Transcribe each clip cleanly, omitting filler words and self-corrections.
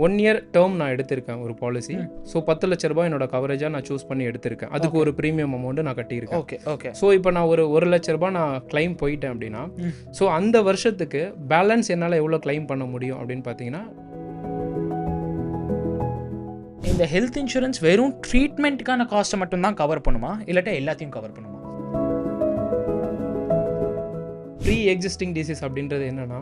1 year term நான் எடுத்திருக்கேன் ஒரு பாலிசி. ஸோ 10 லட்ச ரூபாய் என்னோட கவரேஜாக நான் சூஸ் பண்ணி எடுத்திருக்கேன். அதுக்கு ஒரு ப்ரீமியம் அமௌண்ட்டு நான் கட்டியிருக்கேன். Okay okay. ஸோ இப்போ நான் ஒரு 1 லட்ச ரூபாய் நான் கிளைம் போயிட்டேன் அப்படின்னா, ஸோ அந்த வருஷத்துக்கு பேலன்ஸ் என்னால் எவ்வளோ கிளைம் பண்ண முடியும் அப்படின்னு பார்த்தீங்கன்னா, இந்த ஹெல்த் இன்சூரன்ஸ் வெறும் ட்ரீட்மெண்ட்டுக்கான காஸ்ட்டை மட்டும்தான் கவர் பண்ணுமா, இல்லாட்டா எல்லாத்தையும் கவர் பண்ணுமா? ப்ரீ எக்ஸிஸ்டிங் டிசீஸ் அப்படின்றது என்னன்னா,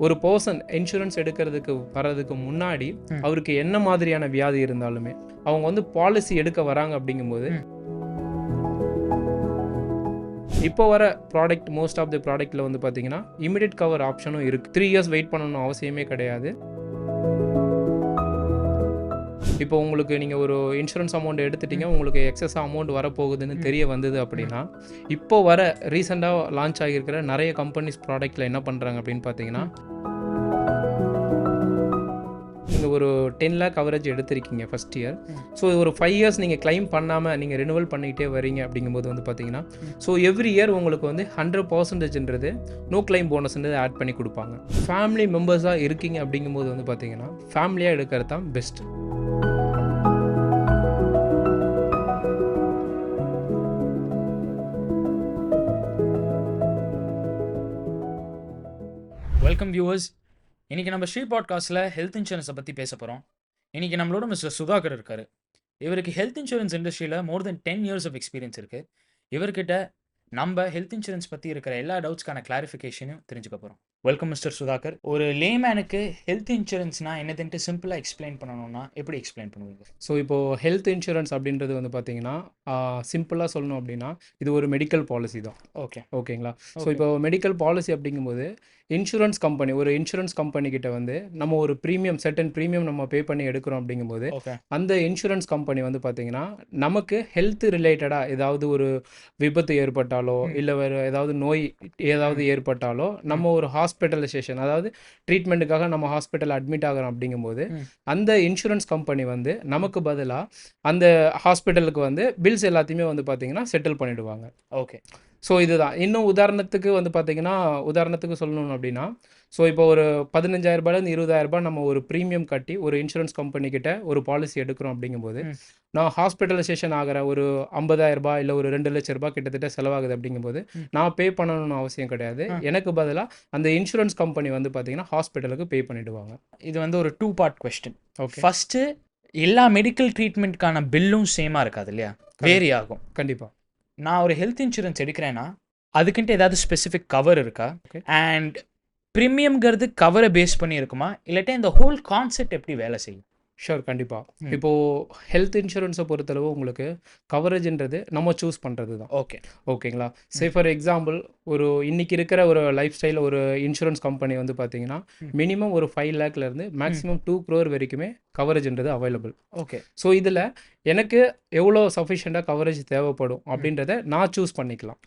ஒரு பர்சன் இன்சூரன்ஸ் எடுக்கிறதுக்கு வர்றதுக்கு முன்னாடி அவருக்கு என்ன மாதிரியான வியாதி இருந்தாலுமே அவங்க வந்து பாலிசி எடுக்க வராங்க அப்படிங்கும்போது, இப்போ வர ப்ராடக்ட் மோஸ்ட் ஆஃப் தி ப்ராடக்ட்டில் வந்து பார்த்தீங்கன்னா இமிடியட் கவர் ஆப்ஷனும் இருக்குது. 3 இயர்ஸ் வெயிட் பண்ணணும் அவசியமே கிடையாது. இப்போ உங்களுக்கு நீங்கள் ஒரு இன்சூரன்ஸ் அமௌண்ட் எடுத்துட்டீங்க, உங்களுக்கு எக்ஸஸ் அமௌண்ட் வரப்போகுதுன்னு தெரிய வந்தது அப்படின்னா, இப்போ வர ரீசெண்டாக லான்ச் ஆகியிருக்கிற நிறைய கம்பெனிஸ் ப்ராடக்ட்டில் என்ன பண்ணுறாங்க அப்படின்னு பார்த்தீங்கன்னா, நீங்கள் ஒரு 10 லேக் கவரேஜ் எடுத்திருக்கீங்க ஃபஸ்ட் இயர். ஸோ ஒரு 5 இயர்ஸ் நீங்கள் கிளைம் பண்ணாமல் நீங்கள் ரினுவல் பண்ணிக்கிட்டே வரீங்க அப்படிங்கும்போது வந்து பார்த்தீங்கன்னா, ஸோ எவ்ரி இயர் உங்களுக்கு வந்து 100%ன்றது நோ கிளைம் போனஸ்ன்றது ஆட் பண்ணி கொடுப்பாங்க. ஃபேமிலி மெம்பர்ஸாக இருக்கீங்க அப்படிங்கும்போது வந்து பார்த்தீங்கன்னா ஃபேமிலியாக எடுக்கிறது தான் பெஸ்ட். Welcome viewers. இன்றைக்கி நம்ம ஸ்ரீ பாட்காஸ்ட்டில் ஹெல்த் இன்சூரன்ஸை பற்றி பேச போகிறோம். இன்றைக்கி நம்மளோட மிஸ்டர் சுதாகர் இருக்கார். இவருக்கு ஹெல்த் இன்சூரன்ஸ் இண்டஸ்ட்ரியில் மோர் தென் 10 இயர்ஸ் ஆஃப் எக்ஸ்பீரியன்ஸ் இருக்குது. இவர்கிட்ட நம்ம ஹெல்த் இன்சூரன்ஸ் பற்றி இருக்கிற எல்லா டவுட்ஸ்க்கான கிளாரிஃபிகேஷனும் தெரிஞ்சுக்க போகிறோம். Welcome mister Sudhakar. ஒரு லேமேனுக்கு ஹெல்த் இன்சூரன்ஸ்னால் என்னதுன்ட்டு சிம்பிளாக எக்ஸ்பிளைன் பண்ணணும்னா எப்படி எக்ஸ்பிளைன் பண்ணுவீங்க? ஸோ இப்போது ஹெல்த் இன்சூரன்ஸ் அப்படின்றது வந்து பார்த்தீங்கன்னா, சிம்பிளாக சொல்லணும் அப்படின்னா இது ஒரு மெடிக்கல் பாலிசி தான். ஓகேங்களா? ஸோ இப்போ மெடிக்கல் பாலிசி அப்படிங்கும்போது இன்சூரன்ஸ் கம்பெனி, ஒரு இன்சூரன்ஸ் கம்பெனிக்கிட்ட வந்து நம்ம ஒரு ப்ரீமியம், செர்டன் ப்ரீமியம் நம்ம பே பண்ணி எடுக்கிறோம் அப்படிங்கும்போது, அந்த இன்சூரன்ஸ் கம்பெனி வந்து பார்த்தீங்கன்னா நமக்கு ஹெல்த் ரிலேட்டடாக ஏதாவது ஒரு விபத்து ஏற்பட்டாலோ இல்லை வேறு ஏதாவது நோய் ஏதாவது ஏற்பட்டாலோ, நம்ம ஒரு ஹாஸ்பிட்டலைசேஷன், அதாவது ட்ரீட்மெண்ட்டுக்காக நம்ம ஹாஸ்பிட்டல் அட்மிட் ஆகிறோம் அப்படிங்கும்போது, அந்த இன்சூரன்ஸ் கம்பெனி வந்து நமக்கு பதிலாக அந்த ஹாஸ்பிட்டலுக்கு வந்து பில்ஸ் எல்லாத்தையுமே வந்து பார்த்தீங்கன்னா செட்டில் பண்ணிவிடுவாங்க. ஓகே. ஸோ இதுதான். இன்னும் உதாரணத்துக்கு வந்து பார்த்தீங்கன்னா, உதாரணத்துக்கு சொல்லணும் அப்படின்னா, ஸோ இப்போ ஒரு 15,000 ரூபாயிலேருந்து 20,000 ரூபாய் நம்ம ஒரு ப்ரீமியம் கட்டி ஒரு இன்சூரன்ஸ் கம்பெனிக்கிட்ட ஒரு பாலிசி எடுக்கிறோம் அப்படிங்கும்போது, நான் ஹாஸ்பிட்டலைசேஷன் ஆகிற ஒரு 50,000 ரூபாய் இல்லை ஒரு 2 லட்ச ரூபாய் கிட்டத்தட்ட செலவாகுது அப்படிங்கும்போது நான் பே பண்ணணும்னு அவசியம் கிடையாது. எனக்கு பதிலாக அந்த இன்சூரன்ஸ் கம்பெனி வந்து பார்த்தீங்கன்னா ஹாஸ்பிட்டலுக்கு பே பண்ணிவிடுவாங்க. இது வந்து ஒரு 2 பார்ட் கொஸ்டின். ஓகே. ஃபஸ்ட்டு, எல்லா மெடிக்கல் ட்ரீட்மெண்ட்கான பில்லும் சேமாக இருக்காது இல்லையா? வேரி ஆகும். கண்டிப்பாக. நான் ஒரு ஹெல்த் இன்சூரன்ஸ் எடுக்கிறேன்னா அதுக்குன்ட்டு ஏதாவது ஸ்பெசிஃபிக் கவர் இருக்கா? அண்ட் ப்ரீமியம்ங்கிறது கவரை பேஸ் பண்ணி இருக்குமா, இல்லாட்டா இந்த ஹோல் கான்செப்ட் எப்படி வேலை செய்யும்? ஷூர், கண்டிப்பாக. இப்போது ஹெல்த் இன்சூரன்ஸை பொறுத்தளவு உங்களுக்கு கவரேஜ்ன்றது நம்ம சூஸ் பண்ணுறது தான். ஓகேங்களா? சே ஃபார் எக்ஸாம்பிள், ஒரு இன்றைக்கி இருக்கிற ஒரு லைஃப் ஸ்டைலில் ஒரு இன்சூரன்ஸ் கம்பெனி வந்து பார்த்தீங்கன்னா மினிமம் ஒரு 5 லேக்லேருந்து மேக்ஸிமம் 2 crore வரைக்குமே கவரேஜ்ன்றது அவைலபிள். ஓகே. ஸோ இதில் எனக்கு எவ்வளோ சஃபிஷியண்ட்டாக கவரேஜ் தேவைப்படும் அப்படின்றத நான் சூஸ் பண்ணிக்கலாம்.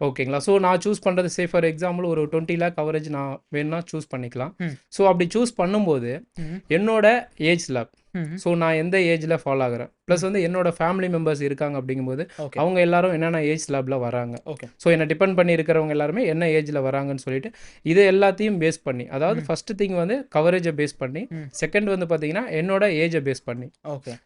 ஓகேங்களா? ஸோ நான் சூஸ் பண்ணுறது, சே ஃபார் எக்ஸாம்பிள் ஒரு 20 லேக் கவரேஜ் நான் வேணும்னா சூஸ் பண்ணிக்கலாம். ஸோ அப்படி சூஸ் பண்ணும்போது என்னோட ஏஜ் லேப், ஸோ நான் எந்த ஏஜில் ஃபாலோ ஆகிறேன், ப்ளஸ் வந்து என்னோட ஃபேமிலி மெம்பர்ஸ் இருக்காங்க அப்படிங்கும்போது அவங்க எல்லாரும் என்னென்ன ஏஜ் லேபில் வராங்க, ஸோ என்னை டிபெண்ட் பண்ணி இருக்கிறவங்க எல்லாருமே என்ன ஏஜில் வராங்கன்னு சொல்லிட்டு இதை எல்லாத்தையும் பேஸ் பண்ணி, அதாவது ஃபர்ஸ்ட் திங் வந்து கவரேஜை பேஸ் பண்ணி, செகண்ட் வந்து பார்த்தீங்கன்னா என்னோட ஏஜை பேஸ் பண்ணி,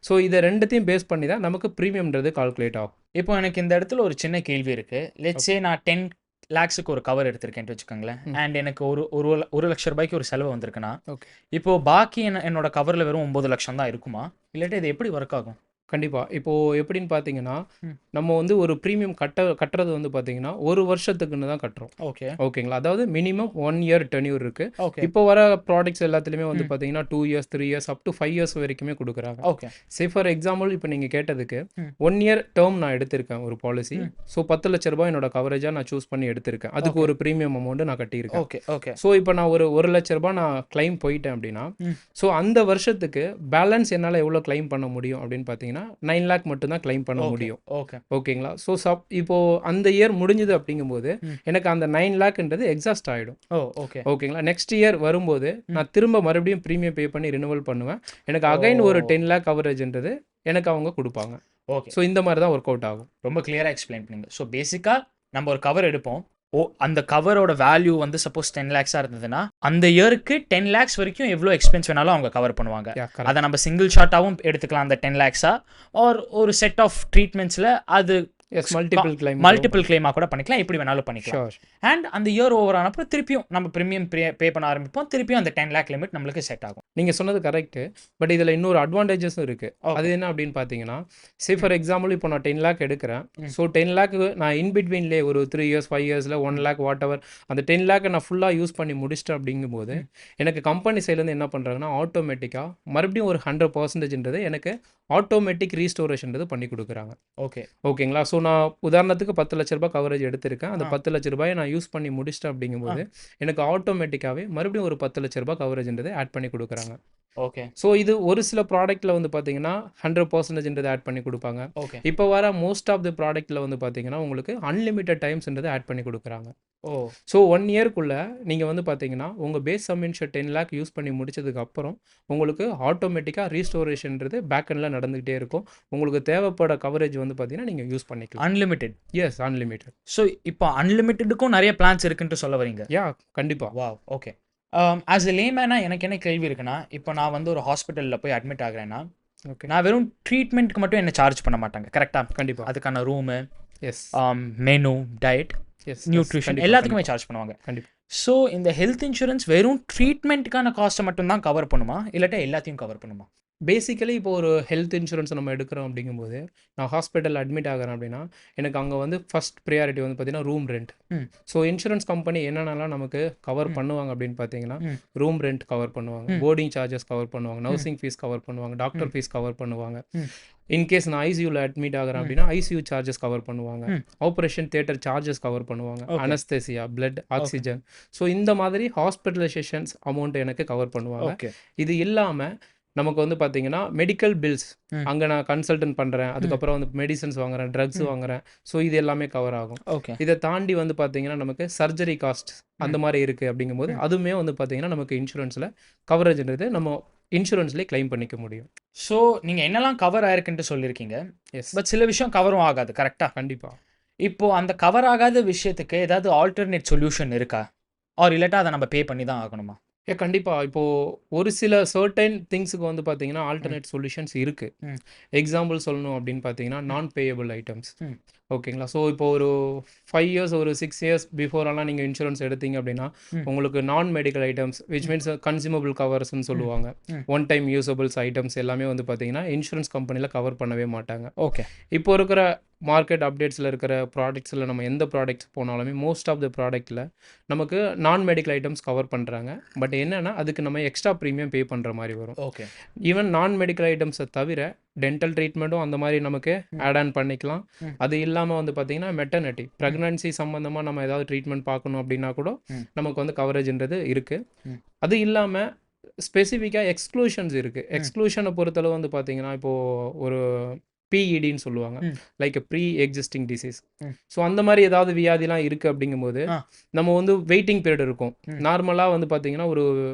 ஸோ இதை ரெண்டுத்தையும் பேஸ் பண்ணி தான் நமக்கு ப்ரீமியம்ன்றது கால்குலேட் ஆகும். இப்போ எனக்கு இந்த இடத்துல ஒரு சின்ன கேள்வி இருக்குது. லெட்ஸ் சே நான் 10 லேக்ஸுக்கு ஒரு கவர் எடுத்திருக்கேன்ட்டு வச்சுக்கோங்களேன். அண்ட் எனக்கு ஒரு லட்ச ரூபாய்க்கு ஒரு செலவு வந்திருக்குன்னா, இப்போ பாக்கி என்னோட கவரில் வெறும் 9 லட்சம் தான் இருக்குமா, இல்லாட்டி இது எப்படி ஒர்க் ஆகும்? கண்டிப்பாக. இப்போது எப்படின்னு பார்த்தீங்கன்னா, நம்ம வந்து ஒரு ப்ரீமியம் கட்டுறது வந்து பார்த்தீங்கன்னா ஒரு வருஷத்துக்குன்னு தான் கட்டுறோம். ஓகேங்களா? அதாவது மினிமம் 1 இயர் டென்யூர் இருக்குது. இப்போ வர ப்ராடக்ட்ஸ் எல்லாத்துலேயுமே வந்து பார்த்தீங்கன்னா 2 years 3 years up to 5 years வரைக்குமே கொடுக்குறாங்க. சே ஃபார் எக்ஸாம்பிள், இப்போ நீங்கள் கேட்டதுக்கு 1 இயர் டேர்ம் நான் எடுத்திருக்கேன் ஒரு பாலிசி. ஸோ 10 லட்ச ரூபாய் என்னோட கவரேஜாக நான் சூஸ் பண்ணி எடுத்திருக்கேன். அதுக்கு ஒரு ப்ரீமியம் அமௌண்ட்டு நான் கட்டியிருக்கேன். ஸோ இப்போ நான் ஒரு லட்ச ரூபாய் நான் கிளைம் போயிட்டேன் அப்படின்னா, ஸோ அந்த வருஷத்துக்கு பேலன்ஸ் என்னால் எவ்வளோ கிளைம் பண்ண முடியும் அப்படின்னு பார்த்தீங்கன்னா 9 லேக் மட்டும் தான் கிளைம் பண்ண முடியும். ஓகேங்களா? ஸோ இப்போ அந்த இயர் முடிஞ்சது அப்படிங்கும்போது எனக்கு அந்த 9 லேக்ன்றது எக்ஸாஸ்ட் ஆகிடும். ஓகேங்களா? நெக்ஸ்ட் இயர் வரும்போது நான் திரும்ப மறுபடியும் ப்ரீமியம் பே பண்ணி ரினுவல் பண்ணுவேன். எனக்கு அகைன் ஒரு 10 லேக் கவரேஜ்ன்றது எனக்கு அவங்க கொடுப்பாங்க. ஸோ இந்த மாதிரி தான் ஒர்க் அவுட் ஆகும். ரொம்ப கிளியராக எக்ஸ்பிளைன் பண்ணுங்க. ஸோ பேசிக்காக நம்ம ஒரு கவர் எடுப்போம். அந்த கவரோட வேல்யூ வந்து சப்போஸ் 10 lakhs இருந்ததுன்னா அந்த இயருக்கு 10 lakhs வரைக்கும் எவ்வளோ எக்ஸ்பென்ஸ் வேணாலும் அவங்க கவர் பண்ணுவாங்க. அதை நம்ம சிங்கிள் ஷாட்டாகவும் எடுத்துக்கலாம் அந்த 10 lakhs ஆர் ஒரு செட் ஆஃப் ட்ரீட்மெண்ட்ஸில் அது மல்டிபிள் கிளைமாக கூட பண்ணிக்கலாம், எப்படி வேணாலும் பண்ணிக்கலாம். அண்ட் அந்த இயர் ஓவர் ஆனப்போ திருப்பியும் நம்ம ப்ரீமியம் பே பண்ண ஆரம்பிப்போம், திருப்பியும் அந்த 10 lakh லிமிட் நம்மளுக்கு செட் ஆகும். நீங்கள் சொன்னது கரெக்டு. பட் இதில் இன்னொரு அட்வான்டேஜஸும் இருக்குது. அது என்ன அப்படின்னு பார்த்தீங்கன்னா, சே ஃபார் எக்ஸாம்பிள் இப்போ நான் 10 lakh எடுக்கிறேன். ஸோ 10 lakh நான் இன்பிட்வீன்லேயே ஒரு 3 years 5 yearsல 1 lakh வாட் எவர் அந்த 10 lakh நான் ஃபுல்லாக யூஸ் பண்ணி முடிச்சிட்டேன். அப்படிங்கும்போது எனக்கு கம்பெனி சைட்லேருந்து என்ன பண்ணுறாங்கன்னா ஆட்டோமேட்டிக்காக மறுபடியும் ஒரு 100%ன்றது எனக்கு ஆட்டோமேட்டிக் ரீஸ்டோரேஷன்றது பண்ணி கொடுக்குறாங்க. ஓகேங்களா. ஸோ நான் உதாரணத்துக்கு 10 லட்ச ரூபாய் கவரேஜ் எடுத்திருக்கேன். அந்த 10 லட்ச ரூபாயை நான் யூஸ் பண்ணி முடிச்சிட்டேன். அப்படிங்கும்போது எனக்கு ஆட்டோமேட்டிக்காகவே மறுபடியும் ஒரு 10 லட்ச ரூபாய் கவரேஜ்ன்றது ஆட் பண்ணி கொடுக்குறாங்க. ஓகே. ஸோ இது ஒரு சில ப்ராடக்ட்டில் வந்து பார்த்தீங்கன்னா 100%ன்றது ஆட் பண்ணி கொடுப்பாங்க. ஓகே. இப்போ வர மோஸ்ட் ஆஃப் தி ப்ராடக்ட்டில் வந்து பார்த்தீங்கன்னா உங்களுக்கு அன்லிமிட்டட் டைம்ஸ்ன்றது ஆட் பண்ணி கொடுக்குறாங்க. ஸோ 1 yearக்குள்ளே நீங்கள் வந்து பார்த்தீங்கன்னா உங்கள் பேஸ் சம்மின்ஷன் 10 lakh யூஸ் பண்ணி முடிச்சதுக்கப்புறம் உங்களுக்கு ஆட்டோமேட்டிக்காக ரீஸ்டோரேஷன்றது பேக்கெண்டில் நடந்துகிட்டே இருக்கும். உங்களுக்கு தேவைப்பட கவரேஜ் வந்து பார்த்தீங்கன்னா நீங்கள் யூஸ் பண்ணிக்கலாம். அன்லிமிட்டெட். S, unlimited. ஸோ இப்போ அன்லிமிட்டெடுக்கும் நிறைய பிளான்ஸ் இருக்குன்ட்டு சொல்ல வரீங்க? யா, கண்டிப்பாக. வா, ஓகே. ஆஸ் எ லேமேனாக எனக்கு என்ன கேள்வி இருக்குன்னா, இப்போ நான் வந்து ஒரு ஹாஸ்பிட்டலில் போய் அட்மிட் ஆகிறேன்னா, ஓகே, நான் வெறும் ட்ரீட்மெண்ட்டுக்கு மட்டும் என்ன சார்ஜ் பண்ண மாட்டாங்க, கரெக்டாக? கண்டிப்பாக. அதுக்கான room, yes, menu, diet, yes, nutrition எல்லாத்துக்குமே சார்ஜ் பண்ணுவாங்க. கண்டிப்பாக. ஸோ இந்த ஹெல்த் இன்சூரன்ஸ் வெறும் ட்ரீட்மெண்ட்டுக்கான காஸ்ட்டை மட்டும்தான் கவர் பண்ணுமா, இல்லாட்டா எல்லாத்தையும் கவர் பண்ணுமா? பேசிக்கலி இப்போ ஒரு ஹெல்த் இன்சூரன்ஸ் நம்ம எடுக்கிறோம் அப்படிங்கும்போது, நான் ஹாஸ்பிட்டலில் அட்மிட் ஆகிறேன் அப்படின்னா எனக்கு அங்கே வந்து ஃபர்ஸ்ட் ப்ரியாரிட்டி வந்து பார்த்தீங்கன்னா room rent. So insurance company என்னென்னலாம் நமக்கு கவர் பண்ணுவாங்க அப்படின்னு பார்த்தீங்கன்னா, ரூம் ரெண்ட் கவர் பண்ணுவாங்க, போர்டிங் சார்ஜஸ் கவர் பண்ணுவாங்க, நர்சிங் ஃபீஸ் கவர் பண்ணுவாங்க, டாக்டர் ஃபீஸ் கவர் பண்ணுவாங்க. இன்கேஸ் நான் ஐசியூவில் அட்மிட் ஆகிறேன் அப்படின்னா ஐசியூ சார்ஜஸ் கவர் பண்ணுவாங்க, ஆப்ரேஷன் தியேட்டர் சார்ஜஸ் கவர் பண்ணுவாங்க, அனஸ்தேசியா, பிளட், ஆக்சிஜன். ஸோ இந்த மாதிரி ஹாஸ்பிட்டலைசேஷன்ஸ் அமௌண்ட் எனக்கு கவர் பண்ணுவாங்க. இது இல்லாமல் நமக்கு வந்து பார்த்தீங்கன்னா மெடிக்கல் பில்ஸ், அங்கே நான் கன்சல்டன்ட் பண்ணுறேன், அதுக்கப்புறம் வந்து மெடிசன்ஸ் வாங்குறேன், ட்ரக்ஸ் வாங்குறேன். ஸோ இது எல்லாமே கவர் ஆகும். ஓகே. இதை தாண்டி வந்து பார்த்தீங்கன்னா நமக்கு சர்ஜரி காஸ்ட் அந்த மாதிரி இருக்குது. அப்படிங்கும்போது அதுவுமே வந்து பார்த்தீங்கன்னா நமக்கு இன்சூரன்ஸில் கவரேஜ்ன்றது நம்ம இன்சூரன்ஸ்லேயே கிளைம் பண்ணிக்க முடியும். ஸோ நீங்கள் என்னெல்லாம் கவர் ஆயிருக்குன்ட்டு சொல்லியிருக்கீங்க. எஸ், பட் சில விஷயம் கவரும் ஆகாது, கரெக்டாக? கண்டிப்பாக. இப்போது அந்த கவர் ஆகாத விஷயத்துக்கு ஏதாவது ஆல்டர்னேட் சொல்யூஷன் இருக்கா, ஆர் இல்லாட்டா அதை நம்ம பே பண்ணி தான் ஆகணுமா? கண்டிப்பாக. இப்போது ஒரு சில சர்டைன் திங்ஸுக்கு வந்து பார்த்தீங்கன்னா ஆல்டர்னேட் சொல்யூஷன்ஸ் இருக்குது. எக்ஸாம்பிள் சொல்லணும் அப்படின்னு பார்த்தீங்கன்னா நான் பேயபிள் ஐட்டம்ஸ். ஓகேங்களா. ஸோ இப்போ ஒரு 5 years ஒரு 6 years பிஃபோரெல்லாம் நீங்கள் இன்சூரன்ஸ் எடுத்தீங்க அப்படின்னா உங்களுக்கு நான் medical items which means consumable கவர்ஸ்ன்னு சொல்லுவாங்க, ஒன் டைம் யூஸபிள்ஸ் ஐட்டம்ஸ் எல்லாமே வந்து பார்த்தீங்கன்னா இன்சூரன்ஸ் கம்பெனியில் கவர் பண்ணவே மாட்டாங்க. ஓகே. இப்போ இருக்கிற மார்க்கெட் அப்டேட்ஸில் இருக்கிற ப்ராடக்ட்ஸில் நம்ம எந்த ப்ராடக்ட்ஸ் போனாலுமே மோஸ்ட் ஆஃப் த ப்ராடக்ட்டில் நமக்கு நான் மெடிக்கல் ஐட்டம்ஸ் கவர் பண்ணுறாங்க. பட் என்னென்னா அதுக்கு நம்ம எக்ஸ்ட்ரா ப்ரீமியம் பே பண்ணுற மாதிரி வரும். ஓகே. ஈவன் நான் மெடிக்கல் ஐட்டம்ஸை தவிர டென்டல் ட்ரீட்மெண்ட்டும் அந்த மாதிரி நமக்கு ஆட் ஆன் பண்ணிக்கலாம். அது இல்லாமல் வந்து பார்த்தீங்கன்னா மெட்டர்னிட்டி, ப்ரெக்னன்சி சம்மந்தமாக நம்ம ஏதாவது ட்ரீட்மெண்ட் பார்க்கணும் அப்படின்னா கூட நமக்கு வந்து கவரேஜ்ன்றது இருக்குது. அது இல்லாமல் ஸ்பெசிஃபிக்காக எக்ஸ்க்ளூஷன்ஸ் இருக்குது. எக்ஸ்க்ளூஷனை பொறுத்தளவு வந்து பார்த்தீங்கன்னா இப்போது ஒரு பிஇடின்னு சொல்லுவாங்க, like pre existing disease. So அந்த மாதிரி ஏதாவது வியாதிலாம் இருக்குது அப்படிங்கும்போது நம்ம வந்து வெயிட்டிங் பீரியட் இருக்கும். நார்மலாக வந்து பார்த்தீங்கன்னா ஒரு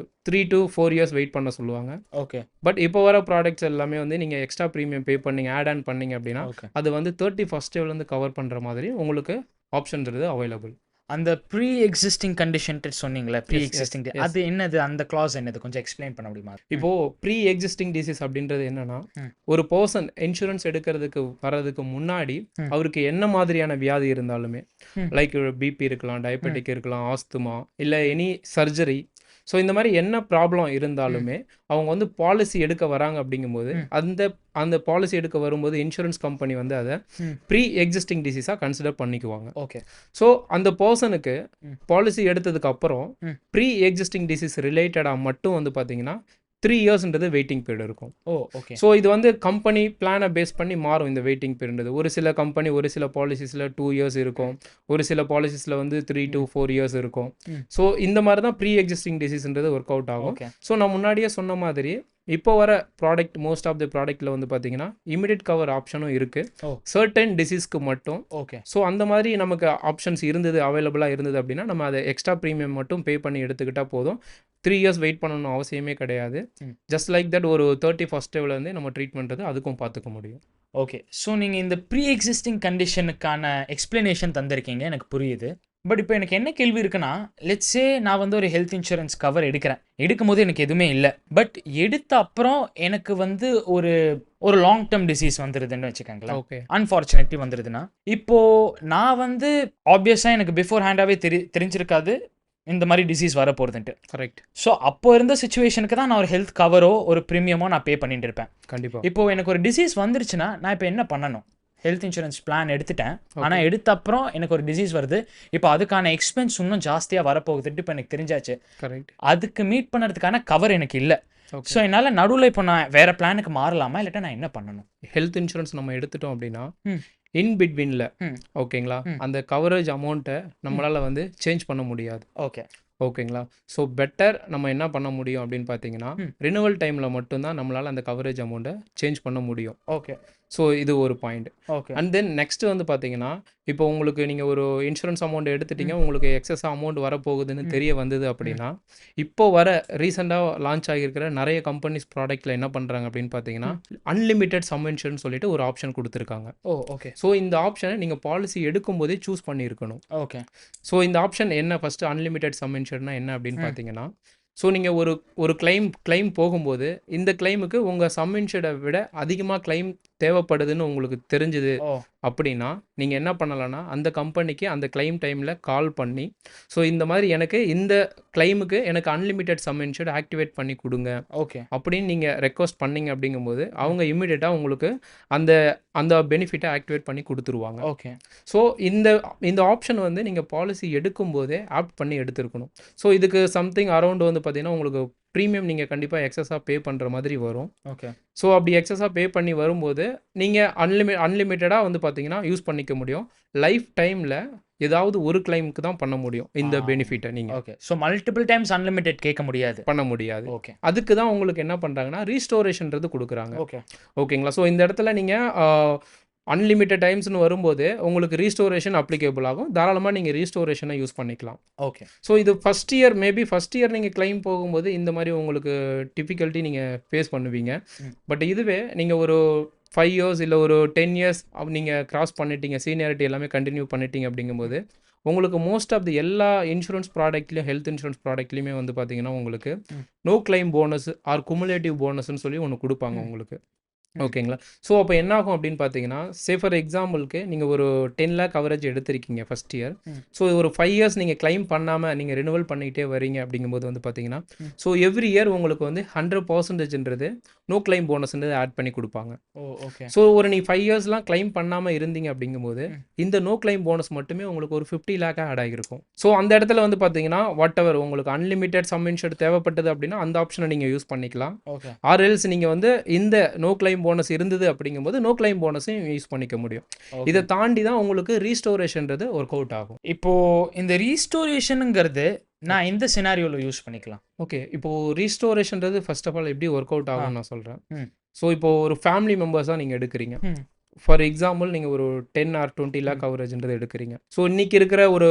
3 to 4 years வெயிட் பண்ண சொல்லுவாங்க. ஓகே. பட் இப்போ வர ப்ராடக்ட்ஸ் எல்லாமே வந்து நீங்கள் எக்ஸ்ட்ரா ப்ரீமியம் பே பண்ணிங்க ஆட் ஆன் பண்ணிங்க அப்படின்னா அது வந்து 31st டேலேருந்து கவர் பண்ணுற மாதிரி உங்களுக்கு ஆப்ஷன்றது அவைலபிள். அந்த ப்ரீ எக்ஸிஸ்டிங் கண்டிஷன் சொன்னீங்களே, ப்ரீ எக்ஸிஸ்டிங் அது என்னது, அந்த கிளாஸ் என்னது, கொஞ்சம் எக்ஸ்பிளைன் பண்ண முடியுமா? இப்போ ப்ரீ எக்ஸிஸ்டிங் டிசீஸ் அப்படின்றது என்னன்னா, ஒரு பர்சன் இன்சூரன்ஸ் எடுக்கிறதுக்கு வர்றதுக்கு முன்னாடி அவருக்கு என்ன மாதிரியான வியாதி இருந்தாலுமே, லைக் பிபி இருக்கலாம், டயபெட்டிக் இருக்கலாம், ஆஸ்துமா, இல்லை எனி சர்ஜரி, ஸோ இந்த மாதிரி என்ன ப்ராப்ளம் இருந்தாலுமே அவங்க வந்து பாலிசி எடுக்க வராங்க. அப்படிங்கும்போது அந்த பாலிசி எடுக்க வரும்போது இன்சூரன்ஸ் கம்பெனி வந்து அதை ப்ரீ எக்ஸிஸ்டிங் டிசீஸாக கன்சிடர் பண்ணிக்குவாங்க. ஓகே. ஸோ அந்த பர்சனுக்கு பாலிசி எடுத்ததுக்கு அப்புறம் ப்ரீ எக்ஸிஸ்டிங் டிசீஸ் ரிலேட்டடாக மட்டும் வந்து பார்த்தீங்கன்னா 3 yearsன்றது வெயிட்டிங் பீரியட் இருக்கும். ஓகே. ஸோ இது வந்து கம்பெனி பிளானை பேஸ் பண்ணி மாறும் இந்த வெயிட்டிங் பீரியட். ஒரு சில கம்பெனி ஒரு சில பாலிசிஸில் 2 years இருக்கும், ஒரு சில பாலிசிஸில் வந்து 3 to 4 years இருக்கும். ஸோ இந்த மாதிரி தான் ப்ரீ எக்ஸிஸ்டிங் டிசீஸ்ன்றது ஒர்க் அவுட் ஆகும். ஸோ நான் முன்னாடியே சொன்ன மாதிரி இப்போ வர ப்ராடக்ட் மோஸ்ட் ஆஃப் த ப்ராடக்ட்டில் வந்து பார்த்தீங்கன்னா இமிடியட் கவர் ஆப்ஷனும் இருக்குது சர்டன் டிசீஸ்க்கு மட்டும். ஓகே. ஸோ அந்த மாதிரி நமக்கு ஆப்ஷன்ஸ் இருந்தது, அவைலபிளாக இருந்தது அப்படின்னா நம்ம அதை எக்ஸ்ட்ரா ப்ரீமியம் மட்டும் பே பண்ணி எடுத்துக்கிட்டால் போதும். 3 years வெயிட் பண்ணணும் அவசியமே கிடையாது. ஜஸ்ட் லைக் தட் ஒரு 31st டேலேருந்தே நம்ம ட்ரீட் பண்ணுறது அதுக்கும் பார்த்துக்க முடியும். ஓகே. ஸோ நீங்கள் இந்த ப்ரீ எக்ஸிஸ்டிங் கண்டிஷனுக்கான எக்ஸ்பிளனேஷன் தந்திருக்கீங்க, எனக்கு புரியுது. பட் இப்போ எனக்கு என்ன கேள்வி இருக்குன்னா, லெட்ஸே நான் வந்து ஒரு ஹெல்த் இன்சூரன்ஸ் கவர் எடுக்கும்போது எனக்கு எதுவுமே இல்லை. பட் எடுத்த அப்புறம் எனக்கு வந்து ஒரு ஒரு லாங் டேர்ம் டிசீஸ் வந்துடுதுன்னு வச்சுக்கோங்களேன். ஓகே. அன்ஃபார்ச்சுனேட்லி வந்துடுதுன்னா, இப்போ நான் வந்து ஆப்வியஸாக எனக்கு பிஃபோர் ஹேண்டாகவே தெரிஞ்சிருக்காது இந்த மாதிரி டிசீஸ் வர போகிறதுன்ட்டு. கரெக்ட். ஸோ அப்போ இருந்த சுச்சுவேஷனுக்கு தான் நான் ஒரு ஹெல்த் கவரோ ஒரு ப்ரீமியமோ நான் பே பண்ணிட்டு இருப்பேன். கண்டிப்பாக. இப்போ எனக்கு ஒரு டிசீஸ் வந்துருச்சுன்னா நான் இப்போ என்ன பண்ணணும்? ஹெல்த் இன்சூரன்ஸ் பிளான் எடுத்துட்டேன், ஆனால் எடுத்த அப்புறம் எனக்கு ஒரு டிசீஸ் வருது. இப்போ அதுக்கான எக்ஸ்பென்ஸ் இன்னும் ஜாஸ்தியாக வரப்போகுதுன்ட்டு இப்போ எனக்கு தெரிஞ்சாச்சு. கரெக்ட். அதுக்கு மீட் பண்ணுறதுக்கான கவர் எனக்கு இல்லை. ஸோ என்னால் நடுவில் இப்போ நான் வேற பிளானுக்கு மாறலாமா, இல்லாட்டா நான் என்ன பண்ணணும்? ஹெல்த் இன்சூரன்ஸ் நம்ம எடுத்துட்டோம் அப்படின்னா இன் பிட்வீனில் ஓகேங்களா, அந்த கவரேஜ் அமௌண்ட்டை நம்மளால் வந்து சேஞ்ச் பண்ண முடியாது. ஓகேங்களா. ஸோ பெட்டர் நம்ம என்ன பண்ண முடியும் அப்படின்னு பார்த்தீங்கன்னா, ரினுவல் டைமில் மட்டும்தான் நம்மளால் அந்த கவரேஜ் அமௌண்ட்டை சேஞ்ச் பண்ண முடியும். ஸோ இது ஒரு பாயிண்ட். அண்ட் தென் நெக்ஸ்ட் வந்து பார்த்தீங்கன்னா, இப்போ உங்களுக்கு நீங்கள் ஒரு இன்சூரன்ஸ் அமௌண்ட் எடுத்துட்டீங்க, உங்களுக்கு எக்ஸஸ் அமௌண்ட் வரப்போகுதுன்னு தெரிய வந்தது அப்படின்னா, இப்போ வர ரீசெண்டாக லான்ச் ஆகியிருக்கிற நிறைய கம்பெனிஸ் ப்ராடக்ட்டில் என்ன பண்ணுறாங்க அப்படின்னு பார்த்தீங்கன்னா, அன்லிமிட்டெட் சம் இன்சூரன்ஸ் சொல்லிட்டு ஒரு ஆப்ஷன் கொடுத்துருக்காங்க. ஸோ இந்த ஆப்ஷனை நீங்கள் பாலிசி எடுக்கும்போதே சூஸ் பண்ணியிருக்கணும். ஸோ இந்த ஆப்ஷன் என்ன, ஃபஸ்ட்டு அன்லிமிட்டெட் சம் இன்சூரன்ஸ்னா என்ன அப்படின்னு பார்த்தீங்கன்னா, ஸோ நீங்கள் ஒரு கிளைம் போகும்போது இந்த கிளைமுக்கு உங்கள் சம் இன்சூர்டை விட அதிகமாக கிளைம் தேவைப்படுதுன்னு உங்களுக்கு தெரிஞ்சுது அப்படின்னா, நீங்கள் என்ன பண்ணலான்னா அந்த கம்பெனிக்கு அந்த கிளைம் டைமில் கால் பண்ணி, ஸோ இந்த மாதிரி எனக்கு இந்த கிளைமுக்கு எனக்கு அன்லிமிட்டெட் சம் இன்சூர்ட் ஆக்டிவேட் பண்ணி கொடுங்க அப்படின்னு நீங்கள் ரெக்வஸ்ட் பண்ணிங்க அப்படிங்கும்போது அவங்க இம்மிடியட்டாக உங்களுக்கு அந்த அந்த பெனிஃபிட்டை ஆக்டிவேட் பண்ணி கொடுத்துருவாங்க. ஸோ இந்த ஆப்ஷன் வந்து நீங்கள் பாலிசி எடுக்கும்போதே ஆப்ட் பண்ணி எடுத்துருக்கணும். ஸோ இதுக்கு சம்திங் அரௌண்ட் வந்து பார்த்தீங்கன்னா உங்களுக்கு ப்ரீமியம் நீங்கள் கண்டிப்பாக எக்ஸஸாக பே பண்ணுற மாதிரி வரும். ஸோ அப்படி எக்ஸஸாக பே பண்ணி வரும்போது நீங்கள் அன்லிமிட்டடாக வந்து பார்த்தீங்கன்னா யூஸ் பண்ணிக்க முடியும். லைஃப் டைமில் ஏதாவது ஒரு கிளைமுக்கு தான் பண்ண முடியும் இந்த பெனிஃபிட்டை நீங்கள். ஸோ மல்டிபிள் டைம்ஸ் அன்லிமிட்டெட் கேட்க முடியாது, பண்ண முடியாது. அதுக்கு தான் உங்களுக்கு என்ன பண்ணுறாங்கன்னா ரீஸ்டோரேஷன்றது கொடுக்குறாங்க. ஓகேங்களா. ஸோ இந்த இடத்துல நீங்கள் அன்லிமிட்டட் டைம்ஸ்னு வரும்போது உங்களுக்கு ரீஸ்டோரேஷன் அப்ளிகேபிள் ஆகும். தாராளமாக நீங்கள் ரீஸ்டோரேஷனை யூஸ் பண்ணிக்கலாம். ஸோ இது ஃபஸ்ட் இயர் நீங்கள் கிளைம் போகும்போது இந்த மாதிரி உங்களுக்கு டிஃபிகல்ட்டி நீங்கள் ஃபேஸ் பண்ணுவீங்க. பட் இதுவே நீங்கள் ஒரு 5 இயர்ஸ் இல்லை ஒரு 10 இயர்ஸ் நீங்கள் கிராஸ் பண்ணிட்டீங்க, சீனியாரிட்டி எல்லாமே கண்டினியூ பண்ணிட்டீங்க அப்படிங்கும்போது உங்களுக்கு மோஸ்ட் ஆஃப் தி எல்லா இன்சூரன்ஸ் ப்ராடக்ட்லையும் ஹெல்த் இன்சூரன்ஸ் ப்ராடக்ட்லையுமே வந்து பார்த்தீங்கன்னா உங்களுக்கு no claim bonus or cumulative போனஸ்ன்னு சொல்லி ஒன்று கொடுப்பாங்க உங்களுக்கு. ஓகேங்களா. ஸோ அப்போ என்ன ஆகும் அப்படின்னு பார்த்தீங்கன்னா, ஃபார் எக்ஸாம்பிளுக்கு நீங்கள் ஒரு 10 lakh கவரேஜ் எடுத்திருக்கீங்க ஃபஸ்ட் இயர். ஸோ ஒரு 5 இயர்ஸ் நீங்கள் கிளைம் பண்ணாமல் நீங்கள் ரினுவல் பண்ணிக்கிட்டே வரீங்க அப்படிங்கும்போது வந்து பார்த்தீங்கன்னா, ஸோ எவ்ரி இயர் உங்களுக்கு வந்து 100%ன்றது நோ கிளைம் போனஸ்ன்றது ஆட் பண்ணி கொடுப்பாங்க. ஸோ ஒரு நீ 5 இயர்ஸ்லாம் கிளைம் பண்ணாமல் இருந்தீங்க அப்படிங்கும்போது இந்த நோ கிளைம் போனஸ் மட்டுமே உங்களுக்கு ஒரு 50 lakh ஆட் ஆகிருக்கும். ஸோ அந்த இடத்துல வந்து பார்த்தீங்கன்னா வாட் எவர் உங்களுக்கு அன்லிமிட்டெட் சம் இன்சூர்ட் தேவைப்பட்டது அப்படின்னா அந்த ஆப்ஷனை நீங்கள் யூஸ் பண்ணிக்கலாம். ஆர் எல்ஸ் நீங்கள் வந்து இந்த நோ கிளைம் போனஸ் இருந்தது அப்படிங்கும்போது நோ கிளைம் போனஸையும் யூஸ் பண்ணிக்க முடியும். இதை தாண்டி தான் உங்களுக்கு ரீஸ்டோரேஷன்றது ஒர்க் அவுட் ஆகும். இப்போ இந்த ரீஸ்டோரேஷனுங்கிறது நான் எந்த சினாரியோவில் யூஸ் பண்ணிக்கலாம்? ஓகே, இப்போ ரீஸ்டோரேஷன்றது ஃபர்ஸ்ட் ஆஃப் ஆல் எப்படி ஒர்க் அவுட் ஆகும்னு நான் சொல்கிறேன். ஸோ இப்போ ஒரு ஃபேமிலி மெம்பர்ஸாக நீங்கள் எடுக்கிறீங்க. ஃபார் எக்ஸாம்பிள் நீங்கள் ஒரு 10 or 20 lakh கவரேஜ்ன்றது எடுக்கிறீங்க. ஸோ இன்றைக்கி இருக்கிற ஒரு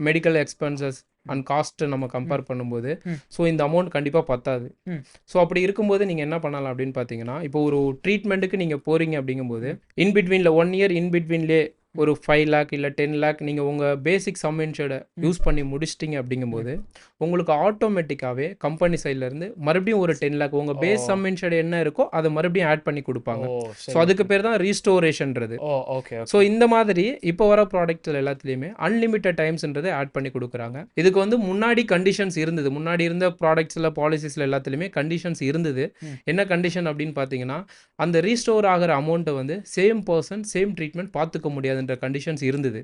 மெடிக்கல் எக்ஸ்பென்சஸ் அண்ட் காஸ்ட் நம்ம கம்பேர் பண்ணும்போது ஸோ இந்த அமௌண்ட் கண்டிப்பாக பத்தாது. ஸோ அப்படி இருக்கும்போது நீங்கள் என்ன பண்ணலாம் அப்படின்னு பார்த்தீங்கன்னா, இப்போ ஒரு ட்ரீட்மெண்ட்டுக்கு நீங்கள் போகிறீங்க அப்படிங்கும்போது இன்பிட்வீனில் 1 year இன்பிட்வீன்லே ஒரு 5 lakh இல்லை 10 lakh நீங்கள் உங்கள் பேசிக் சம் இன்சூர்டை யூஸ் பண்ணி முடிச்சிட்டிங்க அப்படிங்கும்போது உங்களுக்கு ஆட்டோமேட்டிக்காகவே கம்பெனி சைட்லேருந்து மறுபடியும் ஒரு 10 lakh உங்கள் பேஸ் சம் இன்சூர்டு என்ன இருக்கோ அதை மறுபடியும் ஆட் பண்ணி கொடுப்பாங்க. ஸோ அதுக்கு பேர் தான் ரீஸ்டோரேஷன்றது. ஸோ இந்த மாதிரி இப்போ வர ப்ராடக்ட்ஸில் எல்லாத்துலேயுமே அன்லிமிட்டட் டைம்ஸ்ன்றது ஆட் பண்ணி கொடுக்குறாங்க. இதுக்கு வந்து முன்னாடி கண்டிஷன்ஸ் இருந்தது. முன்னாடி இருந்த ப்ராடக்ட்ஸில் பாலிசிஸில் எல்லாத்துலேயுமே கண்டிஷன்ஸ் இருந்தது. என்ன கண்டிஷன் அப்படின்னு பார்த்தீங்கன்னா, அந்த ரீஸ்டோர் ஆகிற அமௌண்ட்டை வந்து சேம் பர்சன் சேம் ட்ரீட்மெண்ட் பார்த்துக்க முடியாதுன்ற கண்டிஷன்ஸ் இருந்தது.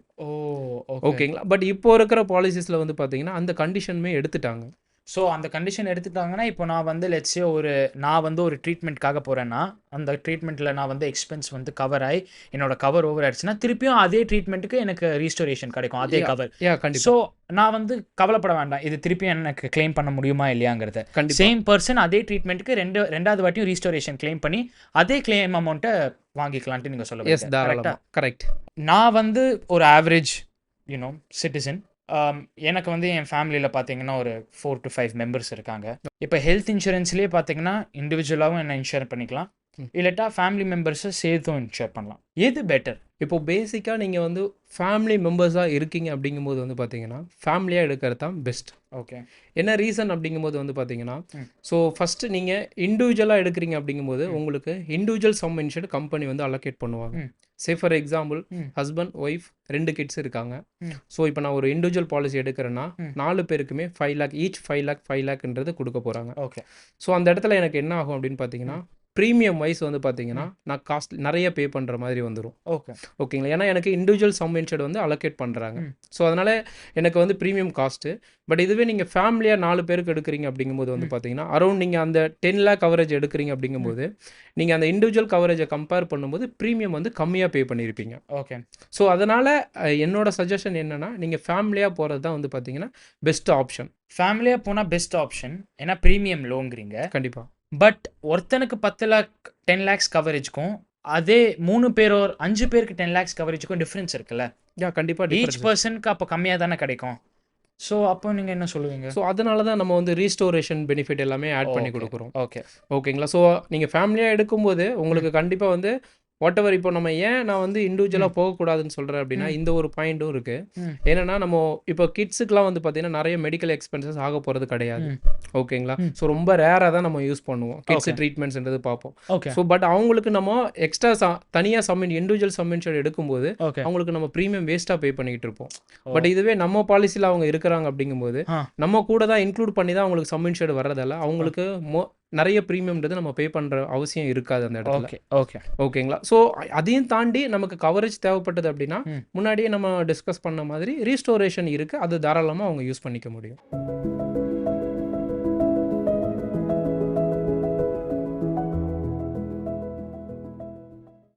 ஓகேங்களா. பட் இப்போ இருக்கிற பாலிசிஸில் வந்து பார்த்தீங்கன்னா அந்த கண்டிஷனுமே எடுத்துட்டாங்க. ஸோ அந்த கண்டிஷன் எடுத்துட்டாங்கன்னா இப்போ நான் வந்து லெட்ஸே நான் வந்து ஒரு ட்ரீட்மெண்ட்காக போகிறேன்னா அந்த ட்ரீட்மெண்ட்டில் நான் வந்து எக்ஸ்பென்ஸ் வந்து கவர் ஆகி என்னோட கவர் ஓவர் ஆயிடுச்சுன்னா திருப்பியும் அதே ட்ரீட்மெண்ட்டுக்கு எனக்கு ரீஸ்டோரேஷன் கிடைக்கும், அதே கவர். ஸோ நான் வந்து கவலைப்பட வேண்டாம், இது திருப்பியும் எனக்கு கிளைம் பண்ண முடியுமா இல்லையாங்கிறத. சேம் பர்சன் அதே ட்ரீட்மெண்ட்டுக்கு ரெண்டாவது வாட்டியும் ரீஸ்டோரேஷன் கிளைம் பண்ணி அதே கிளைம் அமௌண்ட்டை வாங்கிக்கலான்ட்டு நீங்கள் சொல்லுங்கள். கரெக்ட். நான் வந்து ஒரு ஆவரேஜ் சிட்டிசன். எனக்கு வந்து என் ஃபேமிலியில் பார்த்தீங்கன்னா ஒரு 4 to 5 மெம்பர்ஸ் இருக்காங்க. இப்போ ஹெல்த் இன்சூரன்ஸ்லேயே பார்த்தீங்கன்னா இண்டிவிஜுவலாகவும் என்ன இன்ஷூர் பண்ணிக்கலாம், இல்லாட்டா ஃபேமிலி மெம்பர்ஸை சேர்த்தும் இன்ஷூர் பண்ணலாம். எது பெட்டர்? இப்போ பேசிக்காக நீங்கள் வந்து ஃபேமிலி மெம்பர்ஸாக இருக்கீங்க அப்படிங்கும்போது வந்து பார்த்தீங்கன்னா ஃபேமிலியாக எடுக்கிறது தான் பெஸ்ட். ஓகே. என்ன ரீசன் அப்படிங்கும்போது வந்து பார்த்தீங்கன்னா, ஸோ ஃபஸ்ட்டு நீங்கள் இண்டிவிஜுவலாக எடுக்கிறீங்க அப்படிங்கும்போது உங்களுக்கு இண்டிவிஜுவல் சம் இன்ஷூர்டு கம்பெனி வந்து அலோகேட் பண்ணுவாங்க. Say for example husband wife 2 kids இருக்காங்க. ஸோ இப்போ நான் ஒரு இண்டிவிஜுவல் பாலிசி எடுக்கிறேன்னா 4 பேருக்குமே 5 lakh ஈச் 5 lakhன்றது கொடுக்க போகிறாங்க. ஓகே. ஸோ அந்த இடத்துல எனக்கு என்ன ஆகும் அப்படின்னு பார்த்தீங்கன்னா, ப்ரீமியம் வைஸ் வந்து பார்த்தீங்கன்னா நான் காஸ்ட் நிறைய பே பண்ணுற மாதிரி வந்துடும். ஓகே. ஓகேங்களா, ஏன்னா எனக்கு இண்டிவிஜுவல் சம் இன்ஷூர்டு வந்து அலோகேட் பண்ணுறாங்க. ஸோ அதனால் எனக்கு வந்து ப்ரீமியம் காஸ்ட்டு. பட் இதுவே நீங்கள் ஃபேமிலியாக 4 பேருக்கு எடுக்கிறீங்க அப்படிங்கும்போது வந்து பார்த்தீங்கன்னா அரௌண்ட் நீங்கள் அந்த 10 lakh கவரேஜ் எடுக்கிறீங்க அப்படிங்கும்போது நீங்கள் அந்த இண்டிவிஜுவல் கவரேஜை கம்பேர் பண்ணும்போது ப்ரீமியம் வந்து கம்மியாக பே பண்ணியிருப்பீங்க. ஓகே. ஸோ அதனால் என்னோட சஜஷன் என்னென்னா நீங்கள் ஃபேமிலியாக போகிறது தான் வந்து பார்த்தீங்கன்னா பெஸ்ட் ஆப்ஷன். ஃபேமிலியாக போனால் பெஸ்ட் ஆப்ஷன், ஏன்னா ப்ரீமியம் லோங்கிறீங்க. கண்டிப்பாக. பட் ஒருத்தனுக்கு 10 lakh 10 lakhs கவரேஜ்க்கும் அதே 3 பேர் 5 பேருக்கு 10 lakhs கவரேஜுக்கும் டிஃப்ரென்ஸ் இருக்குல்ல. கண்டிப்பாக ஈச் பர்சனுக்கு அப்போ கம்மியாக தானே கிடைக்கும். ஸோ அப்போ நீங்கள் என்ன சொல்லுவீங்க? ஸோ அதனால தான் நம்ம வந்து ரீஸ்டோரேஷன் பெனிஃபிட் எல்லாமே ஆட் பண்ணி கொடுக்குறோம். ஓகே. ஓகேங்களா, ஸோ நீங்கள் ஃபேமிலியாக எடுக்கும்போது உங்களுக்கு கண்டிப்பாக வந்து வாட் எவர் இப்போ நம்ம ஏன் நான் வந்து இண்டிவிஜுவலாக போகக்கூடாதுன்னு சொல்கிறேன் அப்படின்னா இந்த ஒரு பாயிண்ட்டும் இருக்குது. ஏன்னா நம்ம இப்போ கிட்ஸுக்குலாம் வந்து பார்த்தீங்கன்னா நிறைய மெடிக்கல் எக்ஸ்பென்சஸ் ஆக போகிறது கிடையாது. ஓகேங்களா, ஸோ ரொம்ப ரேராக தான் நம்ம யூஸ் பண்ணுவோம் கிட்ஸ் ட்ரீட்மெண்ட்ஸ்ன்றது பார்ப்போம். ஸோ பட் அவங்களுக்கு நம்ம எக்ஸ்ட்ரா தனியாக இண்டிவிஜுவல் சம் இன்ஷூர்டு எடுக்கும்போது அவங்களுக்கு நம்ம ப்ரீமியம் வேஸ்ட்டாக பே பண்ணிக்கிட்டு இருப்போம். பட் இதுவே நம்ம பாலிசியில் அவங்க இருக்கிறாங்க அப்படிங்கும்போது நம்ம கூட தான் இன்க்ளூட் பண்ணி தான் அவங்களுக்கு சம் இன்ஷூர்டு வர்றதால அவங்களுக்கு நிறைய ப்ரீமியம்ன்றது நம்ம பே பண்ணுற அவசியம் இருக்காது அந்த இடத்துல. ஓகேங்களா, ஸோ அதையும் தாண்டி நமக்கு கவரேஜ் தேவைப்பட்டது அப்படின்னா முன்னாடியே நம்ம டிஸ்கஸ் பண்ண மாதிரி ரீஸ்டோரேஷன் இருக்குது, அது தாராளமாக அவங்க யூஸ் பண்ணிக்க முடியும்.